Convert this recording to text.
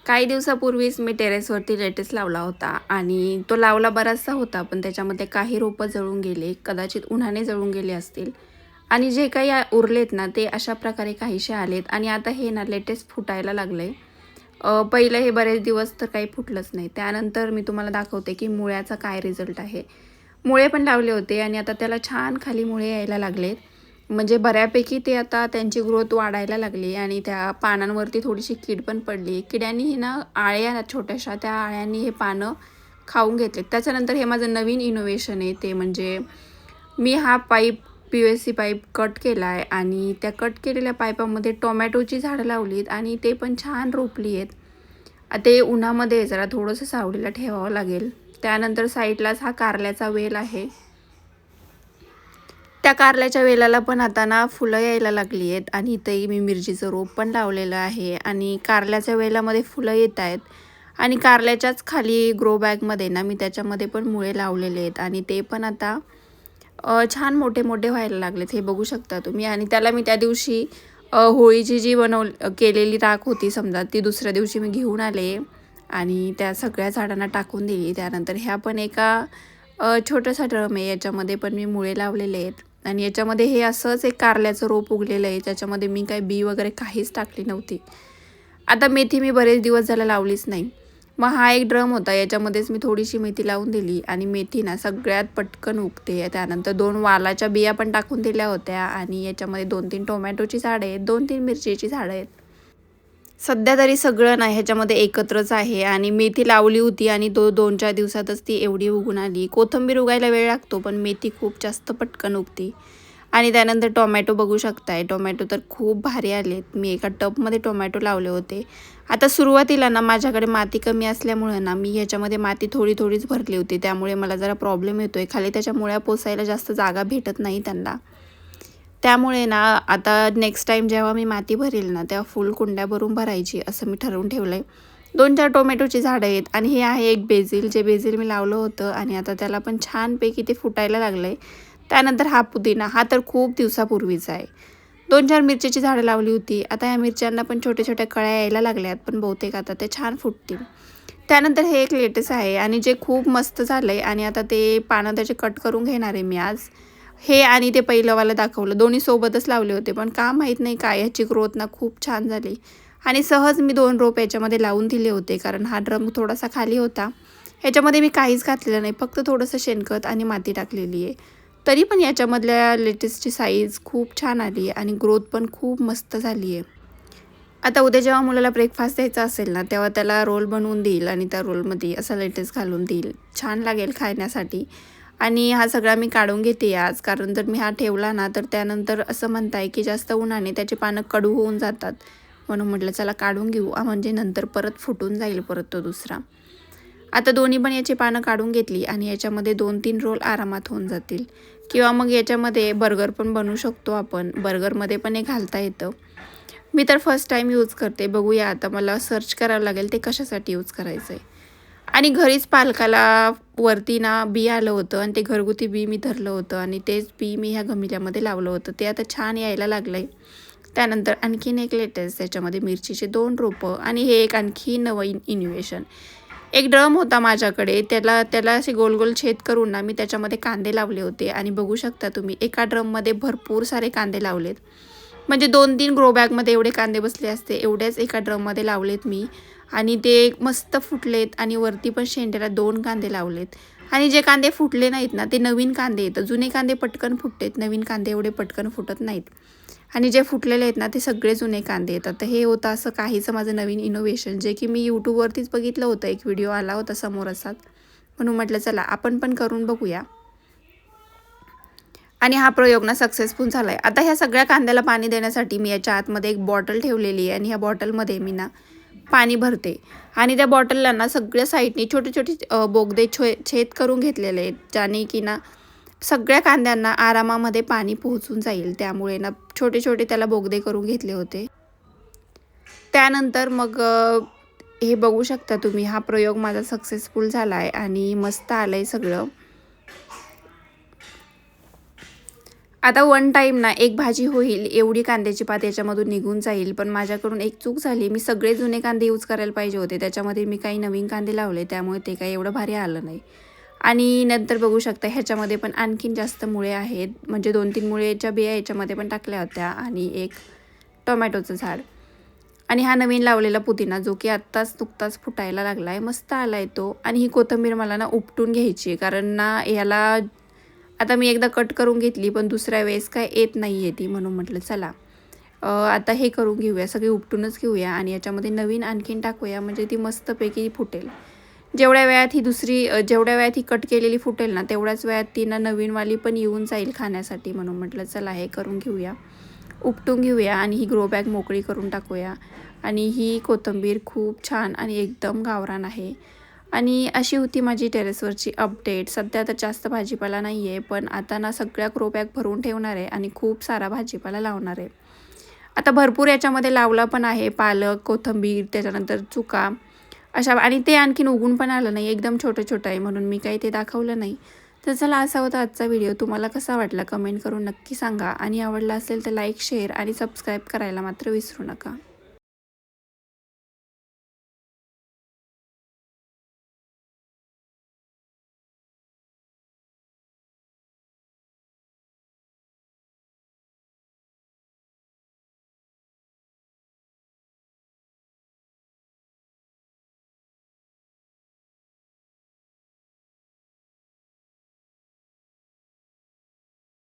काही दिवसापूर्वीच मी टेरेसवरती लेटेस लावला होता आणि तो लावला बराचसा होता, पण त्याच्यामध्ये काही रोपं जळून गेले, कदाचित उन्हाने जळून गेले असतील आणि जे काही उरलेत ना ते अशा प्रकारे काहीसे आलेत आणि आता हे ना लेटेस फुटायला लागले. पहिलं हे बरेच दिवस तर काही फुटलंच नाही. त्यानंतर मी तुम्हाला दाखवते की मुळ्याचा काय रिझल्ट आहे. मुळे पण लावले होते आणि आता त्याला छान खाली मुळे यायला लागलेत. म्हणजे बऱ्यापैकी ते आता त्यांची ग्रोथ वाढायला लागली आणि त्या पानांवरती थोडीशी कीड पण पडली. किड्यांनीही ना आळ्या छोट्याशा त्या आळ्यांनी हे पानं खाऊन घेतलेत. त्याच्यानंतर हे माझं नवीन इनोव्हेशन आहे ते म्हणजे मी हा पाईप PVC पाईप कट केला आहे आणि त्या कट केलेल्या पाईपामध्ये टोमॅटोची झाडं लावलीत आणि ते पण छान रोपली आहेत. ते उन्हामध्ये जरा थोडंसं सावलीला ठेवावं लागेल. त्यानंतर साईडलाच हा कारल्याचा वेल आहे. त्या कारल्याच्या वेलाला पण आता ना फुलं यायला लागली आहेत आणि इथंही मी मिरचीचं रोप पण लावलेलं आहे आणि कारल्याच्या वेलामध्ये फुलं येत आहेत आणि कारल्याच्याच खाली ग्रो बॅगमध्ये ना मी त्याच्यामध्ये पण मुळे लावलेले आहेत आणि ते पण आता छान मोठे मोठे व्हायला लागलेत. हे बघू शकता तुम्ही आणि त्याला मी त्या दिवशी होळीची जी केलेली राख होती समजा ती दुसऱ्या दिवशी मी घेऊन आले आणि त्या सगळ्या झाडांना टाकून दिली. त्यानंतर ह्या पण एका छोटासा ड्रम आहे, याच्यामध्ये पण मी मुळे लावलेले आहेत आणि याच्यामध्ये हे असंच एक कारल्याचं रोप उगलेलं आहे. त्याच्यामध्ये मी काही बी वगैरे काहीच टाकली नव्हती. आता मेथी मी बरेच दिवस झाला लावलीच नाही. मग हा एक ड्रम होता, याच्यामध्येच मी थोडीशी मेथी लावून दिली आणि मेथी ना सगळ्यात पटकन उगते. त्यानंतर 2 वालाच्या बिया पण टाकून दिल्या होत्या आणि याच्यामध्ये 2-3 टोमॅटोची झाडं आहेत, 2-3 मिरचीची झाडं आहेत. सध्या तरी सगळं नाही ह्याच्यामध्ये एकत्रच आहे आणि मेथी लावली होती आणि 2-4 दिवसातच ती एवढी उगून आली. कोथिंबीर उगायला वेळ लागतो, पण मेथी खूप जास्त पटकन उगते. आणि त्यानंतर टोमॅटो बघू शकताय. टोमॅटो तर खूप भारी आलेत. मी एका टबमध्ये टोमॅटो लावले होते. आता सुरुवातीला ना माझ्याकडे माती कमी असल्यामुळे ना मी ह्याच्यामध्ये माती थोडीच भरली होती. त्यामुळे मला जरा प्रॉब्लेम येतोय. खाली त्याच्या मुळ्या पोसायला जास्त जागा भेटत नाही त्यांना. त्यामुळे ना आता नेक्स्ट टाईम जेव्हा मी माती भरेल ना तेव्हा फुल कुंड्या भरून भरायची असं मी ठरवून ठेवलं आहे. 2-4 टोमॅटोची झाडं आहेत आणि हे आहे एक बेसिल, जे बेसिल मी लावलं होतं आणि आता त्याला पण छानपैकी ते फुटायला लागलं आहे. त्यानंतर हा पुदिना, हा तर खूप दिवसापूर्वीचा आहे. 2-4 मिरचीची झाडं लावली होती. आता या मिरच्यांना पण छोट्या कळ्या यायला लागल्यात, पण बहुतेक आता ते छान फुटतील. त्यानंतर हे एक लेटेस आहे आणि जे खूप मस्त झालं आहे आणि आता ते पानं त्याचे कट करून घेणार आहे मी आज. हे आणि ते पहिलंवालं दाखवलं, दोन्ही सोबतच लावले होते, पण का माहीत नाही काय ह्याची ग्रोथ ना खूप छान झाली आणि सहज मी 2 रोप याच्यामध्ये लावून दिले होते, कारण हा ड्रम थोडासा खाली होता. ह्याच्यामध्ये मी काहीच घातलेलं नाही, फक्त थोडंसं शेणखत आणि माती टाकलेली आहे. तरी पण याच्यामधल्या लेटेसची साईज खूप छान आली आहे आणि ग्रोथ पण खूप मस्त झाली आहे. आता उद्या जेव्हा मुलाला ब्रेकफास्ट द्यायचा असेल ना, तेव्हा त्याला रोल बनवून देईल आणि त्या रोलमध्ये असा लेटेस घालून देईल. छान लागेल खाण्यासाठी. आणि हा सगळा मी काढून घेते आज, कारण जर मी हा ठेवला ना तर त्यानंतर असं म्हणताय की जास्त उन्हाने त्याची पानं कडू होऊन जातात. म्हणून म्हटलं चला काढून घेऊ, म्हणजे नंतर परत फुटून जाईल परत तो दुसरा. आता दोन्ही पण याची पानं काढून घेतली आणि याच्यामध्ये 2-3 रोल आरामात होऊन जातील. किंवा मग याच्यामध्ये बर्गर पण बनवू शकतो आपण. बर्गरमध्ये पण हे घालता येतं. मी तर फर्स्ट टाईम यूज करते. बघूया आता मला सर्च करावं लागेल ते कशासाठी यूज करायचं आहे. आणि घरीच पालकाला वरती ना बी आलं होतं आणि ते घरगुती बी मी धरलं होतं आणि तेच बी मी ह्या गमिल्यामध्ये लावलं होतं. ते आता छान यायला लागलं आहे. त्यानंतर आणखीन एक लेटेस्ट, त्याच्यामध्ये मिरचीचे 2 रोपं आणि हे एक आणखी नवीन इनोव्हेशन. एक ड्रम होता माझ्याकडे, त्याला असे गोल छेद करून ना मी त्याच्यामध्ये कांदे लावले होते आणि बघू शकता तुम्ही एका ड्रममध्ये भरपूर सारे कांदे लावलेत. म्हणजे 2-3 ग्रो बॅगमध्ये एवढे कांदे बसले असते, एवढ्याच एका ड्रममध्ये लावलेत मी आणि ते मस्त फुटलेत आणि वरती पण शेंड्याला 2 कांदे लावलेत. आणि जे कांदे फुटले नाहीत ना ते नवीन कांदे आहेत. जुने कांदे पटकन फुटतात, नवीन कांदे एवढे पटकन फुटत नाहीत. आणि जे फुटलेले आहेत ना ते सगळे जुने कांदे आहेत. तर हे होतं असं काहीचं माझं नवीन इनोव्हेशन, जे की मी यूट्यूबवरतीच बघितलं होतं. एक व्हिडिओ आला होता समोर असाच, म्हणून म्हटलं चला आपण पण करून बघूया. आणि हा प्रयोग ना सक्सेसफुल झाला आहे. आता ह्या सगळ्या कांद्याला पाणी देण्यासाठी मी याच्या आतमध्ये एक बॉटल ठेवलेली आहे आणि ह्या बॉटलमध्ये मी ना पाणी भरते आणि त्या बॉटलला ना सगळ्या साईडनी छोटे बोगदे छेद करून घेतलेले आहेत, ज्याने की ना सगळ्या कांद्यांना आरामामध्ये पाणी पोहोचून जाईल. त्यामुळे ना छोटे त्याला बोगदे करून घेतले होते. त्यानंतर मग हे बघू शकता तुम्ही, हा प्रयोग माझा सक्सेसफुल झाला आहे आणि मस्त आलं आहे सगळं. आता वन टाईम ना एक भाजी होईल एवढी कांद्याची पात याच्यामधून निघून जाईल. पण माझ्याकडून एक चूक झाली. मी सगळे जुने कांदे यूज करायला पाहिजे होते. त्याच्यामध्ये मी काही नवीन कांदे लावले, त्यामुळे ते काही एवढं भारी आलं नाही. आणि नंतर बघू शकता ह्याच्यामध्ये पण आणखीन जास्त मुळे आहेत. म्हणजे 2-3 मुळेच्या बिया ह्याच्यामध्ये पण टाकल्या होत्या आणि एक टोमॅटोचं झाड. आणि हा नवीन लावलेला पुदिना जो की आत्ताच नुकताच फुटायला लागला आहे. मस्त आला आहे तो. आणि ही कोथिंबीर मला ना उपटून घ्यायची आहे, कारण ना ह्याला आता मी एकदा कट करून घेतली, पण दुसऱ्या वेळेस काय येत नाही आहे ती. म्हणून म्हटलं चला आता हे करून घेऊया, सगळी उपटूनच घेऊया आणि याच्यामध्ये नवीन आणखीन टाकूया, म्हणजे ती मस्तपैकी फुटेल. जेवढ्या वेळात ही जेवढ्या वेळात ही कट केलेली फुटेल ना, तेवढ्याच वेळात ती ना नवीनवाली पण येऊन जाईल खाण्यासाठी. म्हणून म्हटलं चला हे करून घेऊया, उपटून घेऊया आणि ही ग्रो बॅग मोकळी करून टाकूया. आणि ही कोथिंबीर खूप छान आणि एकदम गावरान आहे. आणि अशी होती माझी टेरेसवरची अपडेट. सध्या तर जास्त भाजीपाला नाही आहे, पण आता ना सगळ्या ग्रो बॅग भरून ठेवणार आहे आणि खूप सारा भाजीपाला लावणार आहे. आता भरपूर याच्यामध्ये लावला पण आहे, पालक, कोथिंबीर, त्याच्यानंतर चुका अशा. आणि ते आणखीन उगून पण आलं नाही, एकदम छोटं आहे, म्हणून मी काही ते दाखवलं नाही. तर चला असा होता आजचा व्हिडिओ. तुम्हाला कसा वाटला कमेंट करून नक्की सांगा आणि आवडला असेल तर लाईक, शेअर आणि सबस्क्राईब करायला मात्र विसरू नका.